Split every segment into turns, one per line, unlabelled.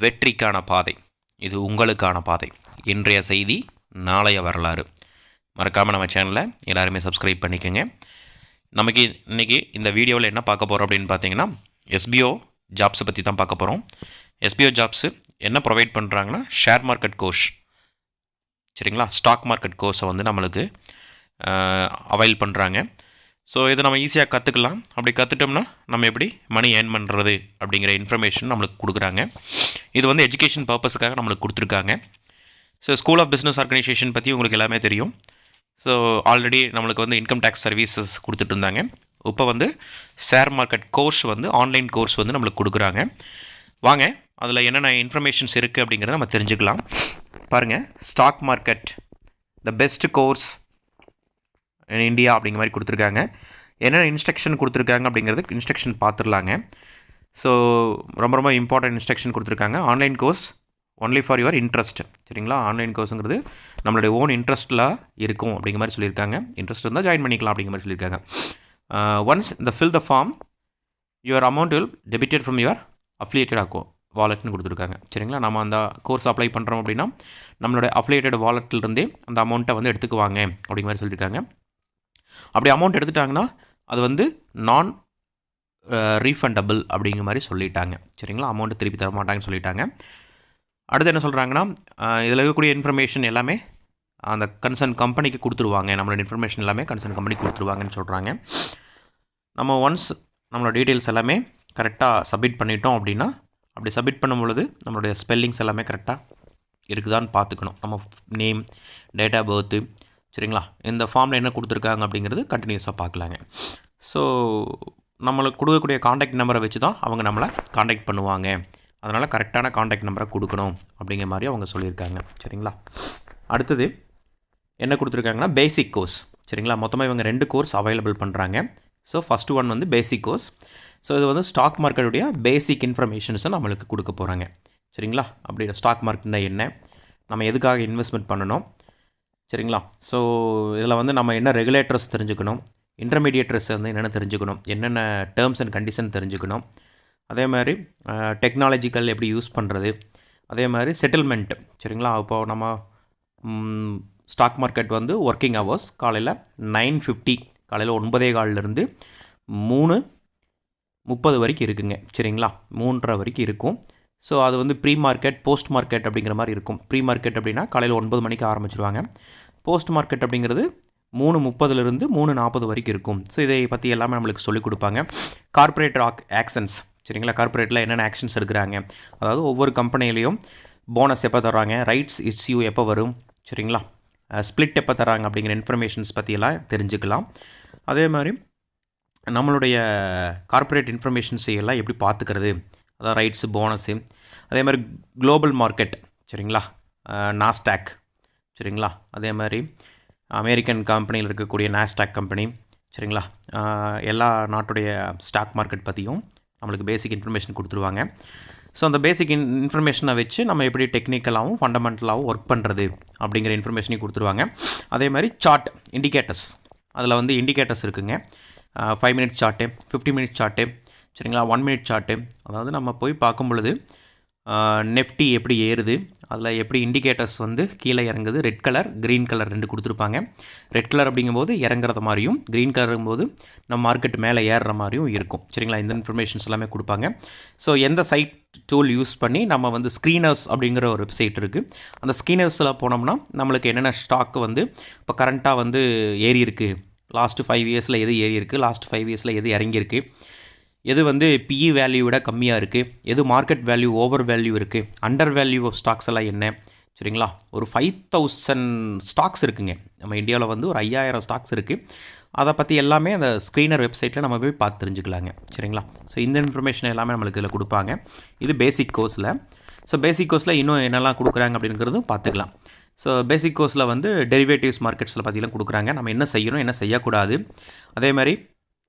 வெற்றிக்கான பாதை, இது உங்களுக்கான பாதை. இன்றைய செய்தி, நாளைய வரலாறு. மறக்காமல் நம்ம சேனலை எல்லாருமே சப்ஸ்கிரைப் பண்ணிக்கோங்க. நமக்கு இன்றைக்கி இந்த வீடியோவில் என்ன பார்க்க போகிறோம் அப்படின்னு பார்த்தீங்கன்னா, எஸ்பிஓ ஜாப்ஸை பற்றி தான் பார்க்க போகிறோம். எஸ்பிஓ ஜாப்ஸு என்ன ப்ரொவைட் பண்ணுறாங்கன்னா, ஷேர் மார்க்கெட் கோர்ஸ், சரிங்களா, ஸ்டாக் மார்க்கெட் கோர்ஸை வந்து நம்மளுக்கு அவைல் பண்ணுறாங்க. ஸோ இதை நம்ம ஈஸியாக கற்றுக்கலாம். அப்படி கற்றுட்டோம்னா நம்ம எப்படி மணி ஏர்ன் பண்ணுறது அப்படிங்கிற இன்ஃபர்மேஷன் நம்மளுக்கு கொடுக்குறாங்க. இது வந்து எஜுகேஷன் பர்பஸுக்காக நம்மளுக்கு கொடுத்துருக்காங்க. So school of business organisation பற்றி உங்களுக்கு எல்லாமே தெரியும். ஸோ ஆல்ரெடி நம்மளுக்கு வந்து இன்கம் டேக்ஸ் சர்வீசஸ் கொடுத்துட்டு இருந்தாங்க. இப்போ வந்து ஷேர் மார்க்கெட் கோர்ஸ் வந்து ஆன்லைன் கோர்ஸ் வந்து நம்மளுக்கு கொடுக்குறாங்க. வாங்க அதில் என்னென்ன இன்ஃபர்மேஷன்ஸ் இருக்குது அப்படிங்கிறத நம்ம தெரிஞ்சுக்கலாம். பாருங்கள், stock market the best course in India அப்படிங்கிற மாதிரி கொடுத்துருக்காங்க. என்னென்ன இன்ஸ்ட்ரக்ஷன் கொடுத்துருக்காங்க அப்படிங்கிறது இன்ஸ்ட்ரக்ஷன் பார்த்துடலாங்க. ஸோ ரொம்ப ரொம்ப இம்பார்ட்டன்ட் இன்ஸ்ட்ரக்ஷன் கொடுத்துருக்காங்க. Online course only for your interest, சரிங்களா. ஆன்லைன் கோர்ஸுங்கிறது நம்மளுடைய ஓன் இன்ட்ரெஸ்ட்டில் இருக்கும் அப்படிங்கிற மாதிரி சொல்லியிருக்காங்க. இன்ட்ரெஸ்ட் இருந்தால் ஜாயின் பண்ணிக்கலாம் அப்படிங்கிற மாதிரி சொல்லியிருக்காங்க. ஒன்ஸ் இந்த fill the form your amount will debited from your affiliated வாலெட்னு கொடுத்துருக்காங்க, சரிங்களா. நம்ம அந்த கோர்ஸ் அப்ளை பண்ணுறோம் அப்படின்னா நம்மளுடைய அஃபிலியேட்டட் வாலெட்லேருந்தே அந்த அமௌண்ட்டை வந்து எடுத்துக்குவாங்க அப்படிங்கிற மாதிரி சொல்லியிருக்காங்க. அப்படி அமௌண்ட் எடுத்துட்டாங்கன்னா அது வந்து நான் ரீஃபண்டபிள் அப்படிங்கிற மாதிரி சொல்லிட்டாங்க, சரிங்களா. அமௌண்ட்டு திருப்பி தர மாட்டாங்கன்னு சொல்லிட்டாங்க. அடுத்து என்ன சொல்கிறாங்கன்னா, இதில் இருக்கக்கூடிய இன்ஃபர்மேஷன் எல்லாமே அந்த கன்சர்ன் கம்பெனிக்கு கொடுத்துருவாங்க. நம்மளோட இன்ஃபர்மேஷன் எல்லாமே கன்சர்ன் கம்பெனிக்கு கொடுத்துருவாங்கன்னு சொல்கிறாங்க. நம்ம ஒன்ஸ் நம்மளோட டீட்டெயில்ஸ் எல்லாமே கரெக்டாக சப்மிட் பண்ணிட்டோம் அப்படின்னா, அப்படி சப்மிட் பண்ணும் பொழுது நம்மளுடைய ஸ்பெல்லிங்ஸ் எல்லாமே கரெக்டாக இருக்குதான்னு பார்த்துக்கணும். நம்ம நேம், டேட் ஆஃப் பர்த்து, சரிங்களா. இந்த ஃபார்மில் என்ன கொடுத்துருக்காங்க அப்படிங்கிறது கண்டினியூஸாக பார்க்கலாங்க. ஸோ நம்மளுக்கு கொடுக்கக்கூடிய காண்டாக்ட் நம்பரை வச்சு தான் அவங்க நம்மளை காண்டாக்ட் பண்ணுவாங்க. அதனால் கரெக்டான காண்டாக்ட் நம்பரை கொடுக்கணும் அப்படிங்கிற மாதிரி அவங்க சொல்லியிருக்காங்க, சரிங்களா. அடுத்தது என்ன கொடுத்துருக்காங்கன்னா, பேசிக் கோர்ஸ், சரிங்களா. மொத்தமாக இவங்க 2 கோர்ஸ் அவைலபிள் பண்ணுறாங்க. ஸோ ஃபஸ்ட்டு ஒன் வந்து பேசிக் கோர்ஸ். ஸோ இது வந்து ஸ்டாக் மார்க்கெட்டுடைய பேசிக் இன்ஃபர்மேஷன்ஸை நம்மளுக்கு கொடுக்க போகிறாங்க, சரிங்களா. அப்படி ஸ்டாக் மார்க்கெட்னா என்ன, நம்ம எதுக்காக இன்வெஸ்ட்மெண்ட் பண்ணணும், சரிங்களா. ஸோ இதில் வந்து நம்ம என்ன ரெகுலேட்டர்ஸ் தெரிஞ்சுக்கணும், இன்டர்மீடியேட்டர்ஸ் வந்து என்னென்ன தெரிஞ்சுக்கணும், என்னென்ன டேர்ம்ஸ் அண்ட் கண்டிஷன் தெரிஞ்சுக்கணும், அதே மாதிரி டெக்னாலஜிக்கல் எப்படி யூஸ் பண்ணுறது, அதே மாதிரி செட்டில்மெண்ட், சரிங்களா. இப்போது நம்ம ஸ்டாக் மார்க்கெட் வந்து ஒர்க்கிங் ஹவர்ஸ் காலையில் 9:50 காலையில் 9:15 3:30 வரைக்கும் இருக்குங்க, சரிங்களா. 3:30 வரைக்கும் இருக்கும். ஸோ அது வந்து ப்ரீ மார்க்கெட், போஸ்ட் மார்க்கெட் அப்படிங்கிற மாதிரி இருக்கும். ப்ரீ மார்க்கெட் அப்படின்னா காலையில் 9 மணிக்கு ஆரம்பிச்சிருவாங்க. போஸ்ட் மார்க்கெட் அப்படிங்கிறது 3:30 3:40 வரைக்கும் இருக்கும். ஸோ இதை பற்றி எல்லாமே நம்மளுக்கு சொல்லிக் கொடுப்பாங்க. கார்ப்பரேட் ஆக்ஷன்ஸ், சரிங்களா. கார்ப்பரேட்டில் என்னென்ன ஆக்ஷன்ஸ் எடுக்கிறாங்க, அதாவது ஒவ்வொரு கம்பெனிலையும் போனஸ் எப்போ தர்றாங்க, ரைட்ஸ் இஷ்யூ எப்போ வரும், சரிங்களா, ஸ்ப்ளிட் எப்போ தராங்க அப்படிங்கிற இன்ஃபர்மேஷன்ஸ் பற்றியெல்லாம் தெரிஞ்சுக்கலாம். அதே மாதிரி நம்மளுடைய கார்ப்பரேட் இன்ஃபர்மேஷன்ஸ் எல்லாம் எப்படி பார்த்துக்கிறது, அதாவது ரைட்ஸு, போனஸு, அதே மாதிரி குளோபல் மார்க்கெட், சரிங்களா, நாஸ்டாக், சரிங்களா. அதே மாதிரி அமெரிக்கன் கம்பெனியில் இருக்கக்கூடிய நாஸ்டாக் கம்பெனி, சரிங்களா. எல்லா நாட்டுடைய ஸ்டாக் மார்க்கெட் பற்றியும் நம்மளுக்கு பேசிக் இன்ஃபர்மேஷன் கொடுத்துருவாங்க. ஸோ அந்த பேசிக் இன்ஃபர்மேஷனை வச்சு நம்ம எப்படி டெக்னிக்கலாகவும் ஃபண்டமெண்டலாகவும் ஒர்க் பண்ணுறது அப்படிங்கிற இன்ஃபர்மேஷனையும் கொடுத்துருவாங்க. அதே மாதிரி சார்ட், இண்டிகேட்டர்ஸ், அதில் வந்து இண்டிகேட்டர்ஸ் இருக்குங்க. 5 மினிட் சார்ட்டு, 50 மினிட் சார்ட்டு, சரிங்களா, 1 மினிட் சார்ட்டு. அதாவது நம்ம போய் பார்க்கும் பொழுது நெஃப்டி எப்படி ஏறுது, அதில் எப்படி இண்டிகேட்டர்ஸ் வந்து கீழே இறங்குது, ரெட் கலர், க்ரீன் கலர் 2 கொடுத்துருப்பாங்க. ரெட் கலர் அப்படிங்கும்போது இறங்குறது மாதிரியும், க்ரீன் கலருங்கும்போது நம்ம மார்க்கெட் மேலே ஏறுற மாதிரியும் இருக்கும், சரிங்களா. இந்த இன்ஃபர்மேஷன்ஸ் எல்லாமே கொடுப்பாங்க. ஸோ எந்த சைட் டூல் யூஸ் பண்ணி நம்ம வந்து ஸ்க்ரீனர்ஸ் அப்படிங்கிற ஒரு வெப்சைட் இருக்குது. அந்த ஸ்க்ரீனர்ஸில் போனோம்னா நம்மளுக்கு என்னென்ன ஸ்டாக்கு வந்து இப்போ கரண்ட்டாக வந்து ஏறி இருக்குது, லாஸ்ட்டு 5 இயர்ஸில் எது ஏறி இருக்குது, லாஸ்ட் 5 இயர்ஸில் எது இறங்கியிருக்கு, எது வந்து பிஇ வேல்யூ விட கம்மியாக இருக்குது, எது மார்க்கெட் வேல்யூ ஓவர் வேல்யூ இருக்குது, அண்டர் வேல்யூ ஸ்டாக்ஸ் எல்லாம் என்ன, சரிங்களா. ஒரு 5000 ஸ்டாக்ஸ் இருக்குங்க நம்ம இந்தியாவில். வந்து ஒரு 5000 ஸ்டாக்ஸ் இருக்குது. அதை பற்றி எல்லாமே அந்த ஸ்க்ரீனர் வெப்சைட்டில் நம்ம போய் பார்த்து தெரிஞ்சுக்கலாங்க, சரிங்களா. ஸோ இந்த இன்ஃபர்மேஷன் எல்லாமே நம்மளுக்கு இதில் கொடுப்பாங்க. இது பேசிக் கோர்ஸில். ஸோ பேசிக் கோர்ஸில் இன்னும் என்னெல்லாம் கொடுக்குறாங்க அப்படிங்கிறதும் பார்த்துக்கலாம். ஸோ பேசிக் கோர்ஸில் வந்து டெரிவேட்டிவ்ஸ் மார்க்கெட்ஸில் பற்றிலாம் கொடுக்குறாங்க. நம்ம என்ன செய்யணும், என்ன செய்யக்கூடாது, அதே மாதிரி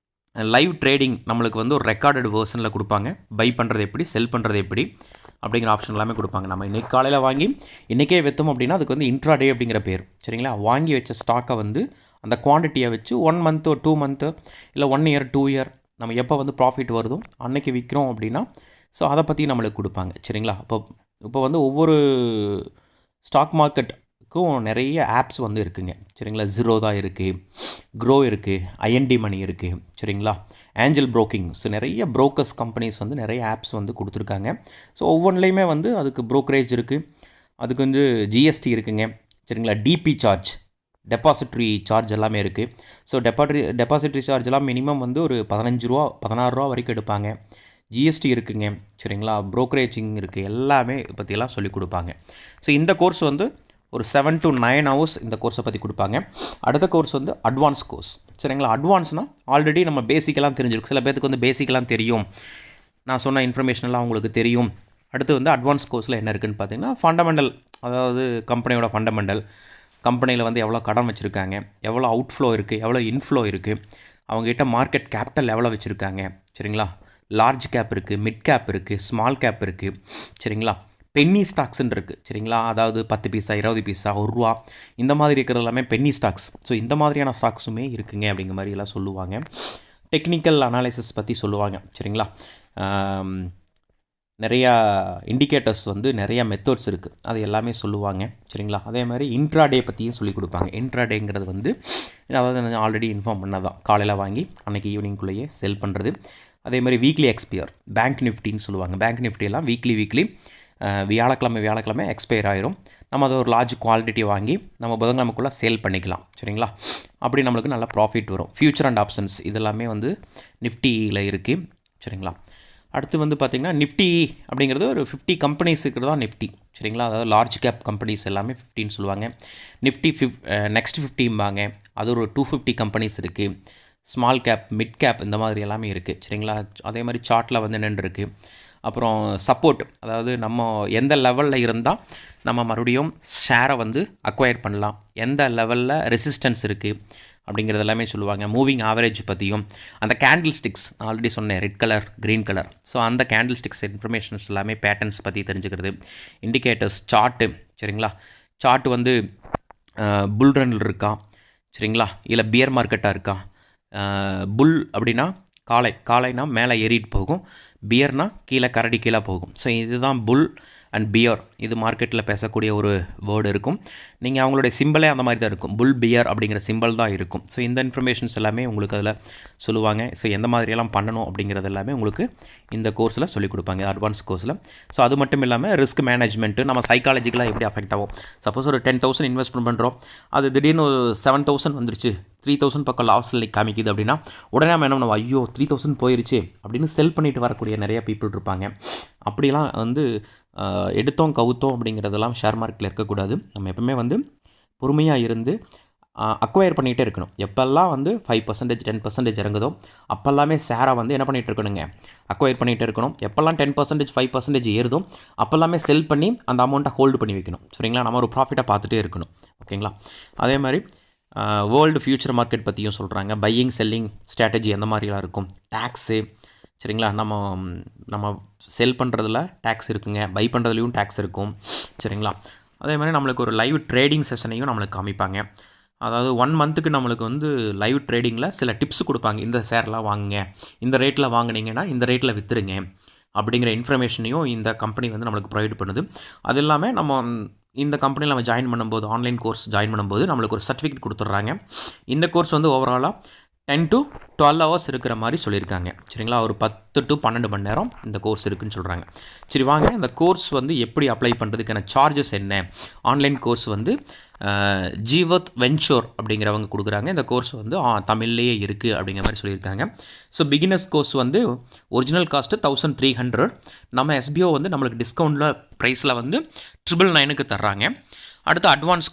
லைவ் ட்ரேடிங் நம்மளுக்கு வந்து ஒரு ரெக்கார்டட் வேர்ஷனில் கொடுப்பாங்க. பை பண்ணுறது எப்படி, செல் பண்ணுறது எப்படி அப்படிங்கிற ஆப்ஷன் எல்லாமே கொடுப்பாங்க. நம்ம இன்றைக்கி காலையில் வாங்கி இன்றைக்கே விற்றோம் அப்படின்னா அதுக்கு வந்து இன்ட்ராடே அப்படிங்கிற பேர், சரிங்களா. வாங்கி வச்ச ஸ்டாக்கை வந்து அந்த குவான்டிட்டியை வச்சு 1 மந்த் 2 மந்த்து இல்லை 1 இயர் 2 இயர் நம்ம எப்போ வந்து ப்ராஃபிட் வருதோ அன்றைக்கி விற்கிறோம் அப்படின்னா ஸோ அதை பற்றி நம்மளுக்கு கொடுப்பாங்க, சரிங்களா. அப்போ இப்போ வந்து ஒவ்வொரு ஸ்டாக் மார்க்கெட்டுக்கும் நிறைய ஆப்ஸ் வந்து இருக்குங்க. சரிங்களா? ஜீரோதா இருக்குது, க்ரோ இருக்குது, ஐஎன்டி மணி இருக்குது. சரிங்களா? Angel broking. ஸோ நிறைய ப்ரோக்கர்ஸ் கம்பெனிஸ் வந்து நிறைய ஆப்ஸ் வந்து கொடுத்துருக்காங்க. ஸோ ஒவ்வொன்றிலையுமே வந்து அதுக்கு ப்ரோக்கரேஜ் இருக்குது, அதுக்கு வந்து ஜிஎஸ்டி இருக்குங்க. சரிங்களா? டிபி சார்ஜ், டெபாசிட்ரி சார்ஜ் எல்லாமே இருக்குது. ஸோ டெபாசிட்ரி சார்ஜ் எல்லாம் மினிமம் வந்து ஒரு 15 ரூபா 16 ரூபா வரைக்கும் எடுப்பாங்க. ஜிஎஸ்டி இருக்குங்க. சரிங்களா? ப்ரோக்கரேஜிங் இருக்குது. எல்லாமே பற்றியெல்லாம் சொல்லிக் கொடுப்பாங்க. ஸோ இந்த கோர்ஸ் வந்து ஒரு 7 to 9 ஹவர்ஸ் இந்த கோர்ஸை பற்றி கொடுப்பாங்க. அடுத்த கோர்ஸ் வந்து அட்வான்ஸ் கோர்ஸ். சரிங்களா? அட்வான்ஸ்னால் ஆல்ரெடி நம்ம பேசிக்கெல்லாம் தெரிஞ்சிருக்கும். சில பேருக்கு வந்து பேசிக்கெல்லாம் தெரியும், நான் சொன்ன இன்ஃபர்மேஷன்லாம் உங்களுக்கு தெரியும். அடுத்து வந்து அட்வான்ஸ் கோர்ஸில் என்ன இருக்குதுன்னு பார்த்தீங்கன்னா, ஃபண்டமெண்டல், அதாவது கம்பெனியோட ஃபண்டமெண்டல், கம்பெனியில் வந்து எவ்வளோ கடன் வச்சுருக்காங்க, எவ்வளோ அவுட்ஃப்ளோ இருக்குது, எவ்வளோ இன்ஃப்ளோ இருக்குது, அவங்ககிட்ட மார்க்கெட் கேபிட்டல் எவ்வளோ வச்சுருக்காங்க. சரிங்களா? லார்ஜ் கேப் இருக்குது, மிட் கேப் இருக்குது, ஸ்மால் கேப் இருக்குது. சரிங்களா? பென்னி ஸ்டாக்ஸ்ன்னு இருக்குது. சரிங்களா? அதாவது 10 பைசா, 20 பைசா, ₹1 இந்த மாதிரி இருக்கிறது எல்லாமே பென்னி ஸ்டாக்ஸ். ஸோ இந்த மாதிரியான ஸ்டாக்ஸுமே இருக்குங்க அப்படிங்கிற மாதிரி எல்லாம் சொல்லுவாங்க. டெக்னிக்கல் அனாலிசிஸ் பற்றி சொல்லுவாங்க. சரிங்களா? நிறையா இண்டிகேட்டர்ஸ் வந்து நிறையா மெத்தட்ஸ் இருக்குது, அது எல்லாமே சொல்லுவாங்க. சரிங்களா? அதே மாதிரி இன்ட்ராடே பற்றியும் சொல்லிக் கொடுப்பாங்க. இன்ட்ராடேங்கிறது வந்து அதாவது நான் ஆல்ரெடி இன்ஃபார்ம் பண்ணதான், காலையில் வாங்கி அன்றைக்கி ஈவினிங்குள்ளேயே செல் பண்ணுறது. அதே மாதிரி வீக்லி எக்ஸ்பயர், பேங்க் நிஃப்டின்னு சொல்லுவாங்க. பேங்க் நிஃப்டியெல்லாம் வீக்லி வியாழக்கிழமை எக்ஸ்பயர் ஆயிரும். நம்ம அதை ஒரு லார்ஜ் குவாலிட்டி வாங்கி நம்ம புதன்கிழமைக்குள்ளே சேல் பண்ணிக்கலாம். சரிங்களா? அப்படி நம்மளுக்கு நல்ல ப்ராஃபிட் வரும். ஃபியூச்சர் அண்ட் ஆப்ஷன்ஸ் இதெல்லாமே வந்து நிஃப்டியில் இருக்குது. சரிங்களா? அடுத்து வந்து பார்த்திங்கன்னா, நிஃப்டி அப்படிங்கிறது ஒரு 50 கம்பெனிஸ் இருக்கிறது தான் நிஃப்டி. சரிங்களா? அதாவது லார்ஜ் கேப் கம்பெனிஸ் எல்லாமே 50ன்னு சொல்லுவாங்க. நிஃப்டி நெக்ஸ்ட் 50பாங்க. அது ஒரு 250 கம்பெனிஸ் இருக்குது. ஸ்மால் கேப், மிட் கேப் இந்த மாதிரி எல்லாமே இருக்குது. சரிங்களா? அதே மாதிரி சார்ட்டில் வந்து என்னென்னு இருக்குது. அப்புறம் சப்போர்ட், அதாவது நம்ம எந்த லெவலில் இருந்தால் நம்ம மறுபடியும் ஷேரை வந்து அக்வயர் பண்ணலாம், எந்த லெவலில் ரெசிஸ்டன்ஸ் இருக்குது அப்படிங்கிறது எல்லாமே சொல்லுவாங்க. மூவிங் ஆவரேஜ் பற்றியும், அந்த கேண்டில் ஸ்டிக்ஸ் ஆல்ரெடி சொன்னேன், red colour, green colour. So அந்த கேண்டில் ஸ்டிக்ஸ் இன்ஃபர்மேஷன்ஸ் எல்லாமே, பேட்டர்ன்ஸ் பற்றி தெரிஞ்சுக்கிறது, இண்டிகேட்டர்ஸ், சார்ட்டு. சரிங்களா? சார்ட் வந்து புல் ரன்னில் இருக்கா, சரிங்களா, இல்லை பியர் மார்க்கெட்டாக இருக்கா. புல் அப்படின்னா காலைனா மேலே ஏறிட்டு போகும், பியர்னா கீழே கரடி கீழே போகும். ஸோ இதுதான் புல் அண்ட் பியர். இது மார்க்கெட்டில் பேசக்கூடிய ஒரு வேர்டு இருக்கும். நீங்கள் அவங்களுடைய சிம்பிளே அந்த மாதிரி தான் இருக்கும், புல் பியர் அப்படிங்கிற சிம்பிள் தான் இருக்கும். ஸோ இந்த இன்ஃபர்மேஷன்ஸ் எல்லாமே உங்களுக்கு அதில் சொல்லுவாங்க. ஸோ எந்த மாதிரியெல்லாம் பண்ணணும் அப்படிங்கிறது எல்லாமே உங்களுக்கு இந்த கோர்ஸில் சொல்லிக் கொடுப்பாங்க, அட்வான்ஸ் கோர்ஸில். ஸோ அது மட்டும் இல்லாமல் ரிஸ்க் மேனேஜ்மெண்ட்டு, நம்ம சைக்காலஜிக்கலாக எப்படி அஃபெக்ட் ஆகும். சப்போஸ் ஒரு 10,000 இன்வெஸ்ட்மெண்ட் பண்ணுறோம், அது திடீர்னு ஒரு 7,000 வந்துருச்சு, 3,000 பக்கம் லாஸில் காமிக்குது அப்படின்னா உடனே நம்ம என்ன பண்ணுவோம், ஐயோ 3,000 போயிருச்சு அப்படின்னு செல் பண்ணிட்டு வரக்கூடிய நிறைய பீப்புள் இருப்பாங்க. அப்படிலாம் வந்து எடுத்தோம் கவுத்தோம் அப்படிங்கிறதெல்லாம் ஷேர் மார்க்கெட்டில் இருக்கக்கூடாது. நம்ம எப்பவுமே வந்து பொறுமையாக இருந்து அக்வயர் பண்ணிகிட்டே இருக்கணும். எப்போல்லாம் வந்து 5%, 10% இறங்குதோ அப்போல்லாமே ஷேரை வந்து என்ன பண்ணிகிட்டு இருக்கணுங்க, அக்வயர் பண்ணிகிட்டே இருக்கணும். எப்போல்லாம் 10%, 5% ஏறுதோ அப்போல்லாமே செல் பண்ணி அந்த அமௌண்ட்டை ஹோல்டு பண்ணி வைக்கணும். சரிங்களா? நம்ம ஒரு ப்ராஃபிட்டை பார்த்துட்டே இருக்கணும். ஓகேங்களா? அதே மாதிரி வேர்ல்டு ஃபியூச்சர் மார்க்கெட் பற்றியும் சொல்கிறாங்க. பையிங் செல்லிங் ஸ்ட்ராட்டஜி எந்த மாதிரிலாம் இருக்கும், டேக்ஸு. சரிங்களா? நம்ம செல் பண்ணுறதுல டேக்ஸ் இருக்குங்க, பை பண்ணுறதுலையும் டேக்ஸ் இருக்கும். சரிங்களா? அதே மாதிரி நம்மளுக்கு ஒரு லைவ் ட்ரேடிங் செஷனையும் நம்மளுக்கு காமிப்பாங்க. அதாவது 1 மந்த்துக்கு நம்மளுக்கு வந்து லைவ் ட்ரேடிங்கில் சில டிப்ஸ் கொடுப்பாங்க. இந்த ஷேர்லாம் வாங்குங்க, இந்த ரேட்டில் வாங்கினீங்கன்னா இந்த ரேட்டில் விற்றுருங்க அப்படிங்கிற இன்ஃபர்மேஷனையும் இந்த கம்பெனி வந்து நம்மளுக்கு ப்ரொவைட் பண்ணுது. அது இல்லாமல் நம்ம இந்த கம்பெனியில் நம்ம ஜாயின் பண்ணும்போது, ஆன்லைன் கோர்ஸ் ஜாயின் பண்ணும்போது நம்மளுக்கு ஒரு சர்டிஃபிகேட் கொடுத்துட்றாங்க. இந்த கோர்ஸ் வந்து ஓவராலாக 10 to 12 ஹவர்ஸ் இருக்கிற மாதிரி சொல்லியிருக்காங்க. சரிங்களா? ஒரு 10 to 12 மணி நேரம் இந்த கோர்ஸ் இருக்குதுன்னு சொல்கிறாங்க. சரி வாங்க, இந்த கோர்ஸ் வந்து எப்படி அப்ளை பண்ணுறதுக்கான சார்ஜஸ் என்ன. ஆன்லைன் கோர்ஸ் வந்து ஜீவத் வென்ச்சோர் அப்படிங்கிறவங்க கொடுக்குறாங்க. இந்த கோர்ஸ் வந்து தமிழ்லேயே இருக்குது அப்படிங்கிற மாதிரி சொல்லியிருக்காங்க. ஸோ பிகினர்ஸ் கோர்ஸ் வந்து ஒரிஜினல் காஸ்ட்டு 1,300. நம்ம எஸ்பிஓ வந்து நம்மளுக்கு டிஸ்கவுண்டில் ப்ரைஸில் வந்து 999க்கு தர்றாங்க. அடுத்து அட்வான்ஸ்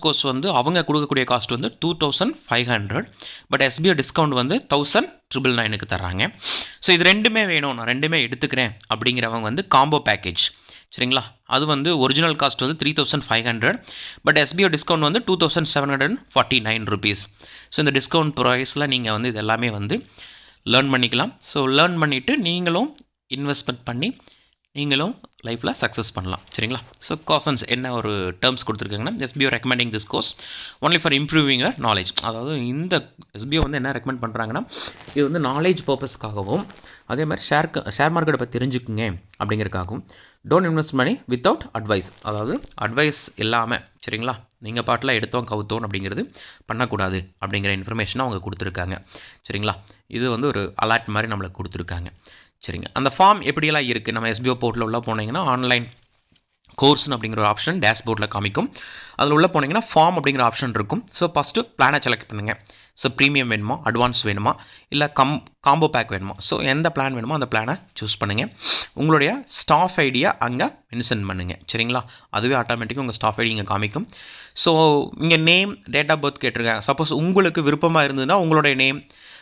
கோர்ஸ் வந்து அவங்க கொடுக்கக்கூடிய காஸ்ட் வந்து 2,500. பட் எஸ்பிஓ டிஸ்கவுண்ட் வந்து 1,999க்கு தர்றாங்க. ஸோ இது ரெண்டுமே வேணும், நான் ரெண்டுமே எடுத்துக்கிறேன் அப்படிங்கிறவங்க வந்து காம்போ பேக்கேஜ். சரிங்களா? அது வந்து ஒரிஜினல் காஸ்ட் வந்து 3,500. பட் எஸ்பிஓ டிஸ்கவுண்ட் வந்து 2,749 rupees. ஸோ இந்த டிஸ்கவுண்ட் ப்ரைஸில் நீங்கள் வந்து இது எல்லாமே வந்து லேர்ன் பண்ணிக்கலாம். ஸோ லேர்ன் பண்ணிவிட்டு நீங்களும் இன்வெஸ்ட்மெண்ட் பண்ணி நீங்களும் லைஃப்பில் சக்ஸஸ் பண்ணலாம். சரிங்களா? ஸோ காசன்ஸ் என்ன ஒரு டேர்ம்ஸ் கொடுத்துருக்காங்கன்னா, SPO recommending this course only for improving your knowledge. அதாவது இந்த எஸ்பிஓ வந்து என்ன ரெக்கமெண்ட் பண்ணுறாங்கன்னா, இது வந்து நாலேஜ் பர்பஸ்க்காகவும் அதே மாதிரி ஷேர் மார்க்கெட்டை பற்றி தெரிஞ்சுக்குங்க அப்படிங்கிறதுக்காகவும், don't invest money without advice. அதாவது அட்வைஸ் இல்லாமல், சரிங்களா, நீங்கள் பாட்டில் எடுத்தோம் கவுத்தோம் அப்படிங்கிறது பண்ணக்கூடாது அப்படிங்கிற இன்ஃபர்மேஷனை அவங்க கொடுத்துருக்காங்க. சரிங்களா? இது வந்து ஒரு அலர்ட் மாதிரி நம்மளுக்கு கொடுத்துருக்காங்க. சரிங்க. அந்த ஃபார்ம் எப்படியெல்லாம் இருக்குது, நம்ம எஸ்பிஓ போர்ட்டில் உள்ள போனீங்கன்னா ஆன்லைன் கோர்ஸ்னு அப்படிங்கிற ஒரு ஆப்ஷன் டேஷ்போர்டில் காமிக்கும். அதில் உள்ள போனீங்கன்னா ஃபார்ம் அப்படிங்கிற ஆப்ஷன் இருக்கும். ஸோ ஃபஸ்ட்டு பிளானை செலக்ட் பண்ணுங்கள். ஸோ ப்ரீமியம் வேணுமா, அட்வான்ஸ் வேணுமா, இல்லை காம்போ பேக் வேணுமா, ஸோ எந்த பிளான் வேணுமோ அந்த பிளானை சூஸ் பண்ணுங்கள். உங்களுடைய ஸ்டாஃப் ஐடியா அங்கே மென்ஷன் பண்ணுங்கள். சரிங்களா? அதுவே ஆட்டோமேட்டிக்காக உங்கள் ஸ்டாஃப் ஐடி இங்கே காமிக்கும். ஸோ இங்கே நேம், டேட் ஆஃப் பர்த் கேட்டிருக்கேன். சப்போஸ் உங்களுக்கு விருப்பமாக இருந்ததுன்னா உங்களுடைய நேம்,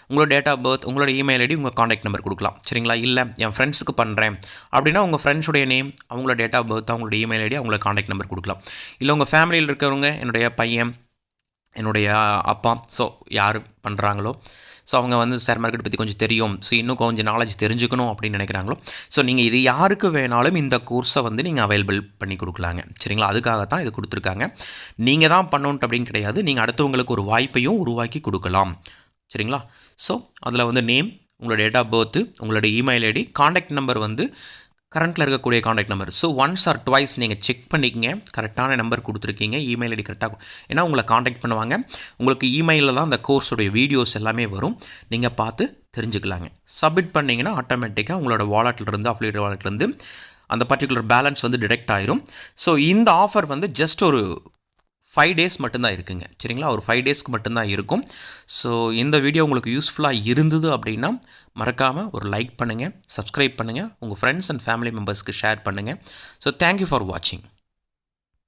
உங்களோட டேட் ஆஃப் பர்த், உங்களோட இமெயில் ஐடி, உங்கள் காண்டாக்ட் நம்பர் கொடுக்கலாம். சரிங்களா? இல்லை என் ஃப்ரெண்ட்ஸுக்கு பண்ணுறேன் அப்படின்னா உங்கள் ஃப்ரெண்ட்ஸுடைய நேம், அவங்களோட டேட் ஆஃப் பர்த், அவங்களோட இமெயில் ஐடி, அவங்களோட காண்டாக்ட் நம்பர் கொடுக்கலாம். இல்லை உங்கள் ஃபேமிலியில் இருக்கிறவங்க, என்னுடைய பையன், என்னுடைய அப்பா, ஸோ யார் பண்ணுறாங்களோ, ஸோ அவங்க வந்து ஷேர் மார்க்கெட் பற்றி கொஞ்சம் தெரியும், ஸோ இன்னும் கொஞ்சம் நாலேஜ் தெரிஞ்சுக்கணும் அப்படின்னு நினைக்கிறாங்களோ, ஸோ நீங்கள் இது யாருக்கு வேணாலும் இந்த கோர்ஸை வந்து நீங்கள் அவைலபிள் பண்ணி கொடுக்கலாங்க. சரிங்களா? அதுக்காகத்தான் இது கொடுத்துருக்காங்க. நீங்கள் தான் பண்ணணும் அப்படின்னு கிடையாது. நீங்கள் அடுத்தவங்களுக்கு ஒரு வாய்ப்பையும் உருவாக்கி கொடுக்கலாம். சரிங்களா? ஸோ அதில் வந்து நேம், உங்களோட டேட் ஆஃப் பர்த்து, உங்களோட இமெயில் ஐடி, காண்டாக்ட் நம்பர் வந்து கரண்ட்டில் இருக்கக்கூடிய contact number. So once R twice நீங்கள் செக் பண்ணிக்கங்க, கரெக்டான நம்பர் கொடுத்துருக்கீங்க, இமெயில் ஐடி கரெக்டாக, ஏன்னா உங்களை காண்டாக்ட் பண்ணுவாங்க. உங்களுக்கு இமெயிலில் தான் அந்த கோர்ஸோடைய வீடியோஸ் எல்லாமே வரும், நீங்கள் பார்த்து தெரிஞ்சுக்கலாங்க. சப்மிட் பண்ணிங்கன்னா ஆட்டோமேட்டிக்காக உங்களோட வாலெட்லேருந்து, அஃபிலியேட் வாலெட்லேருந்து அந்த பர்டிகுலர் பேலன்ஸ் வந்து டிடெக்ட் ஆயிரும். ஸோ இந்த ஆஃபர் வந்து ஜஸ்ட் ஒரு 5 டேஸ் மட்டும்தான் இருக்குங்க. சரிங்களா? ஒரு 5 டேஸ்க்கு மட்டும்தான் இருக்கும். ஸோ இந்த வீடியோ உங்களுக்கு யூஸ்ஃபுல்லாக இருந்தது அப்படின்னா மறக்காமல் ஒரு லைக் பண்ணுங்கள், சப்ஸ்கிரைப் பண்ணுங்கள், உங்கள் ஃப்ரெண்ட்ஸ் அண்ட் ஃபேமிலி மெம்பர்ஸ்க்கு ஷேர் பண்ணுங்கள். ஸோ தேங்க்யூ ஃபார் வாட்சிங்.